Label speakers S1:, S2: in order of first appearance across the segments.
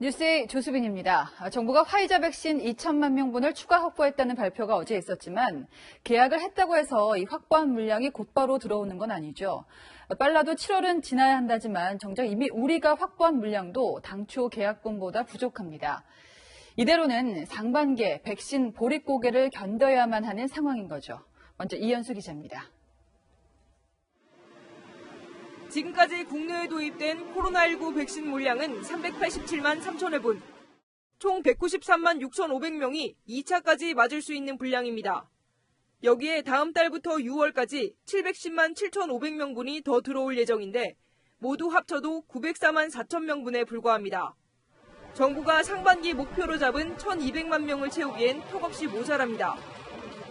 S1: 뉴스의 조수빈입니다. 정부가 화이자 백신 2천만 명분을 추가 확보했다는 발표가 어제 있었지만 계약을 했다고 해서 이 확보한 물량이 곧바로 들어오는 건 아니죠. 빨라도 7월은 지나야 한다지만 정작 이미 우리가 확보한 물량도 당초 계약분보다 부족합니다. 이대로는 상반기에 백신 보릿고개를 견뎌야만 하는 상황인 거죠. 먼저 이현수 기자입니다.
S2: 지금까지 국내에 도입된 코로나19 백신 물량은 387만 3천여 분, 총 193만 6,500명이 2차까지 맞을 수 있는 분량입니다. 여기에 다음 달부터 6월까지 710만 7,500명분이 더 들어올 예정인데 모두 합쳐도 904만 4천 명분에 불과합니다. 정부가 상반기 목표로 잡은 1,200만 명을 채우기엔 턱없이 모자랍니다.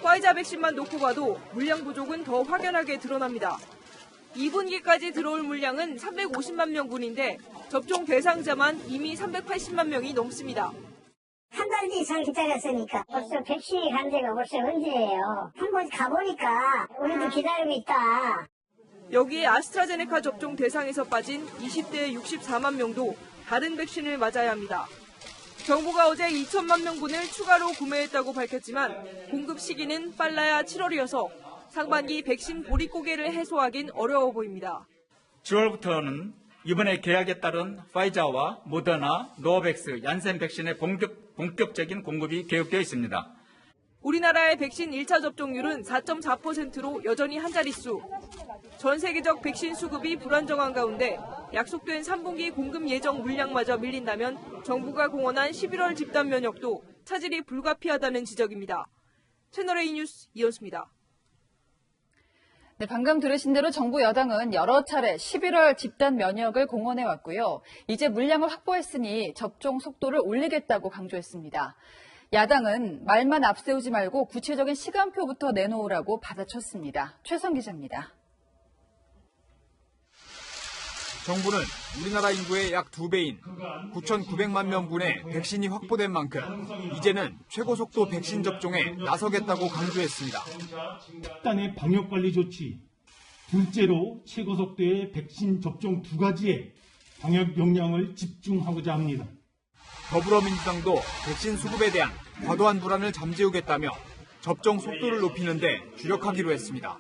S2: 화이자 백신만 놓고 봐도 물량 부족은 더 확연하게 드러납니다. 2분기까지 들어올 물량은 350만 명분인데 접종 대상자만 이미 380만 명이 넘습니다.
S3: 한 달 이상 기다렸으니까 벌써 백신이 간 지가 벌써 언제예요. 한번 가보니까 우리도 기다리고 있다.
S2: 여기에 아스트라제네카 접종 대상에서 빠진 20대 64만 명도 다른 백신을 맞아야 합니다. 정부가 어제 2천만 명분을 추가로 구매했다고 밝혔지만 공급 시기는 빨라야 7월이어서 상반기 백신 보릿고개를 해소하긴 어려워 보입니다.
S4: 7월부터는 이번에 계약에 따른 파이자와 모더나, 노바백스, 얀센 백신의 본격적인 공급이 계획되어 있습니다.
S2: 우리나라의 백신 1차 접종률은 4.4%로 여전히 한 자릿수. 전 세계적 백신 수급이 불안정한 가운데 약속된 3분기 공급 예정 물량마저 밀린다면 정부가 공언한 11월 집단 면역도 차질이 불가피하다는 지적입니다. 채널A 뉴스 이현수입니다.
S1: 네, 방금 들으신 대로 정부 여당은 여러 차례 11월 집단 면역을 공언해 왔고요. 이제 물량을 확보했으니 접종 속도를 올리겠다고 강조했습니다. 야당은 말만 앞세우지 말고 구체적인 시간표부터 내놓으라고 받아쳤습니다. 최선 기자입니다.
S5: 정부는 우리나라 인구의 약 2배인 9,900만 명분의 백신이 확보된 만큼 이제는 최고 속도 백신 접종에 나서겠다고 강조했습니다.
S6: 집단의 방역관리 조치, 둘째로 최고 속도의 백신 접종 두 가지에 방역 역량을 집중하고자 합니다.
S5: 더불어민주당도 백신 수급에 대한 과도한 불안을 잠재우겠다며 접종 속도를 높이는 데 주력하기로 했습니다.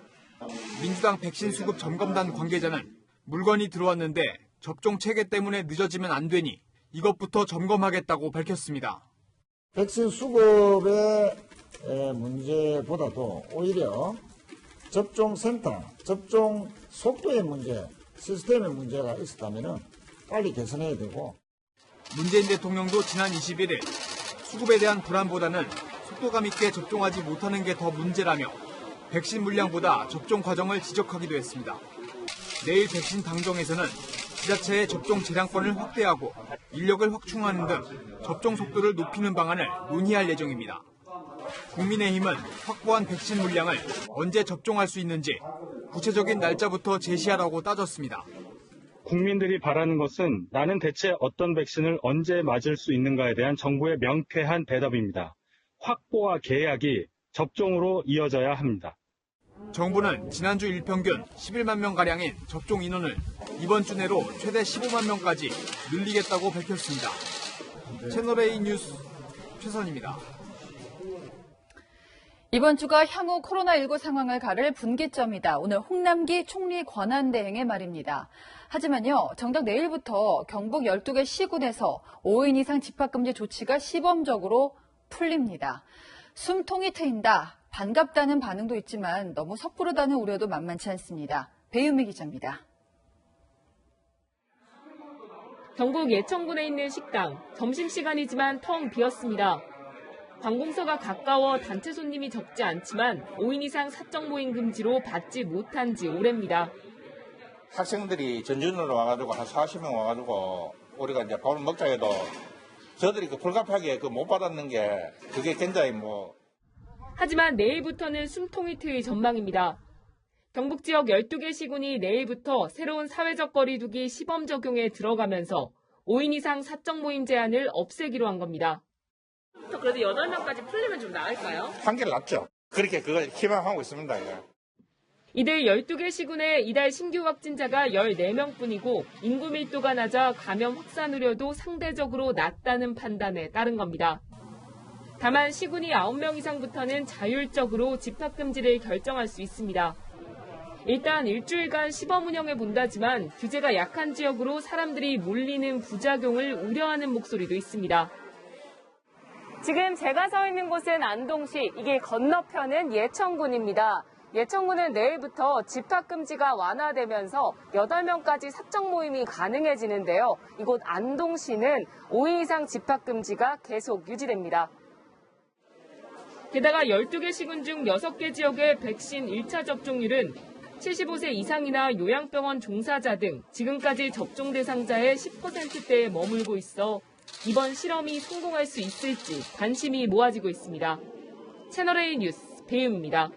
S5: 민주당 백신 수급 점검단 관계자는 물건이 들어왔는데 접종 체계 때문에 늦어지면 안 되니 이것부터 점검하겠다고 밝혔습니다.
S7: 백신 수급의 문제보다도 오히려 접종센터, 접종 속도의 문제, 시스템의 문제가 있었다면 빨리 개선해야 되고.
S5: 문재인 대통령도 지난 21일 수급에 대한 불안보다는 속도감 있게 접종하지 못하는 게 더 문제라며 백신 물량보다 접종 과정을 지적하기도 했습니다. 내일 백신 당정에서는 지자체의 접종 재량권을 확대하고 인력을 확충하는 등 접종 속도를 높이는 방안을 논의할 예정입니다. 국민의힘은 확보한 백신 물량을 언제 접종할 수 있는지 구체적인 날짜부터 제시하라고 따졌습니다.
S8: 국민들이 바라는 것은 나는 대체 어떤 백신을 언제 맞을 수 있는가에 대한 정부의 명쾌한 대답입니다. 확보와 계약이 접종으로 이어져야 합니다.
S5: 정부는 지난주 일평균 11만 명가량인 접종 인원을 이번 주 내로 최대 15만 명까지 늘리겠다고 밝혔습니다. 채널A 뉴스 최선입니다.
S1: 이번 주가 향후 코로나19 상황을 가를 분기점이다. 오늘 홍남기 총리 권한대행의 말입니다. 하지만요, 정작 내일부터 경북 12개 시군에서 5인 이상 집합금지 조치가 시범적으로 풀립니다. 숨통이 트인다. 반갑다는 반응도 있지만 너무 섣부르다는 우려도 만만치 않습니다. 배유미 기자입니다.
S9: 경북 예천군에 있는 식당, 점심시간이지만 텅 비었습니다. 관공서가 가까워 단체 손님이 적지 않지만 5인 이상 사적 모임 금지로 받지 못한 지 오래입니다.
S10: 학생들이 전준으로 와가지고 한 40명 와가지고 우리가 이제 밥을 먹자 해도 저들이 불가피하게 못 받았는 게 그게 굉장히
S9: 하지만 내일부터는 숨통이 트일 전망입니다. 경북 지역 12개 시군이 내일부터 새로운 사회적 거리 두기 시범 적용에 들어가면서 5인 이상 사적 모임 제한을 없애기로 한 겁니다. 그래도 8명까지 풀리면 좀 나을까요?
S10: 한결 낫죠. 그렇게 그걸 희망하고 있습니다.
S9: 이들 12개 시군의 이달 신규 확진자가 14명뿐이고 인구 밀도가 낮아 감염 확산 우려도 상대적으로 낮다는 판단에 따른 겁니다. 다만 시군이 9명 이상부터는 자율적으로 집합금지를 결정할 수 있습니다. 일단 일주일간 시범 운영해 본다지만 규제가 약한 지역으로 사람들이 몰리는 부작용을 우려하는 목소리도 있습니다. 지금 제가 서 있는 곳은 안동시, 이게 건너편은 예천군입니다. 예천군은 내일부터 집합금지가 완화되면서 8명까지 사적 모임이 가능해지는데요. 이곳 안동시는 5인 이상 집합금지가 계속 유지됩니다. 게다가 12개 시군 중 6개 지역의 백신 1차 접종률은 75세 이상이나 요양병원 종사자 등 지금까지 접종 대상자의 10%대에 머물고 있어 이번 실험이 성공할 수 있을지 관심이 모아지고 있습니다. 채널A 뉴스 배윤입니다.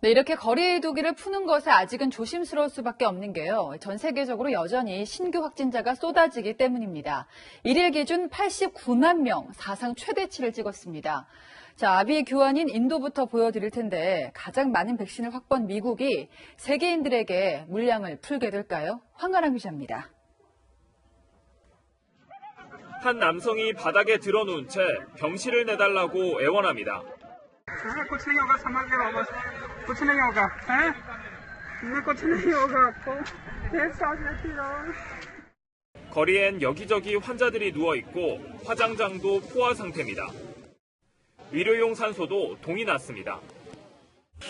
S1: 네, 이렇게 거리 두기를 푸는 것에 아직은 조심스러울 수밖에 없는 게요. 전 세계적으로 여전히 신규 확진자가 쏟아지기 때문입니다. 1일 기준 89만 명, 사상 최대치를 찍었습니다. 자, 아비 교환인 인도부터 보여드릴 텐데 가장 많은 백신을 확보한 미국이 세계인들에게 물량을 풀게 될까요? 황가람 기자입니다.
S11: 한 남성이 바닥에 드러누운 채 병실을 내달라고 애원합니다. 거리엔 여기저기 환자들이 누워있고 화장장도 포화 상태입니다. 의료용 산소도 동이 났습니다.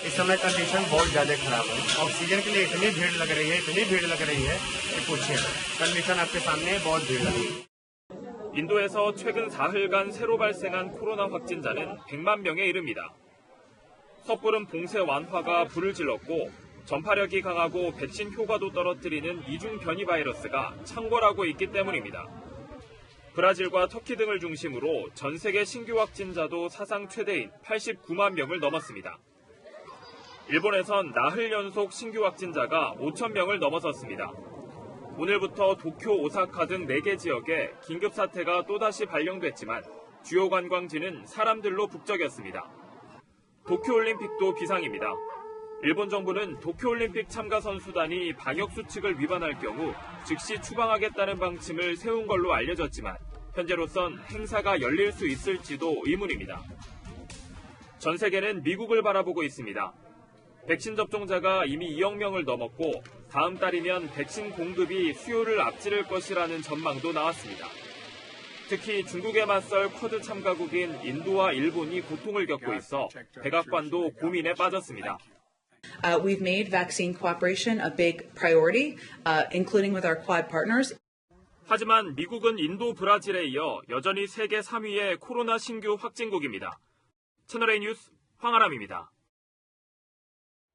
S12: इस समय कंडीशन बहुत ज्यादा खराब है। ऑक्सीजन के लिए इतनी भीड़ लग रही है कि पूछिए। कंडीशन आपके सामने है, बहुत भीड़ लगी।
S11: 인도에서 최근 사흘간 새로 발생한 코로나 확진자는 100만 명에 이릅니다. 섣부른 봉쇄 완화가 불을 질렀고 전파력이 강하고 백신 효과도 떨어뜨리는 이중 변이 바이러스가 창궐하고 있기 때문입니다. 브라질과 터키 등을 중심으로 전 세계 신규 확진자도 사상 최대인 89만 명을 넘었습니다. 일본에선 나흘 연속 신규 확진자가 5천 명을 넘어섰습니다. 오늘부터 도쿄, 오사카 등 4개 지역에 긴급사태가 또다시 발령됐지만 주요 관광지는 사람들로 북적였습니다. 도쿄올림픽도 비상입니다. 일본 정부는 도쿄올림픽 참가 선수단이 방역수칙을 위반할 경우 즉시 추방하겠다는 방침을 세운 걸로 알려졌지만 현재로선 행사가 열릴 수 있을지도 의문입니다. 전 세계는 미국을 바라보고 있습니다. 백신 접종자가 이미 2억 명을 넘었고 다음 달이면 백신 공급이 수요를 앞지를 것이라는 전망도 나왔습니다. 특히 중국에 맞설 쿼드 참가국인 인도와 일본이 고통을 겪고 있어 백악관도 고민에 빠졌습니다.
S13: We've made vaccine cooperation a big priority, including with our Quad partners.
S11: 하지만 미국은 인도, 브라질에 이어 여전히 세계 3위의 코로나 신규 확진국입니다. 채널A 뉴스 황아람입니다.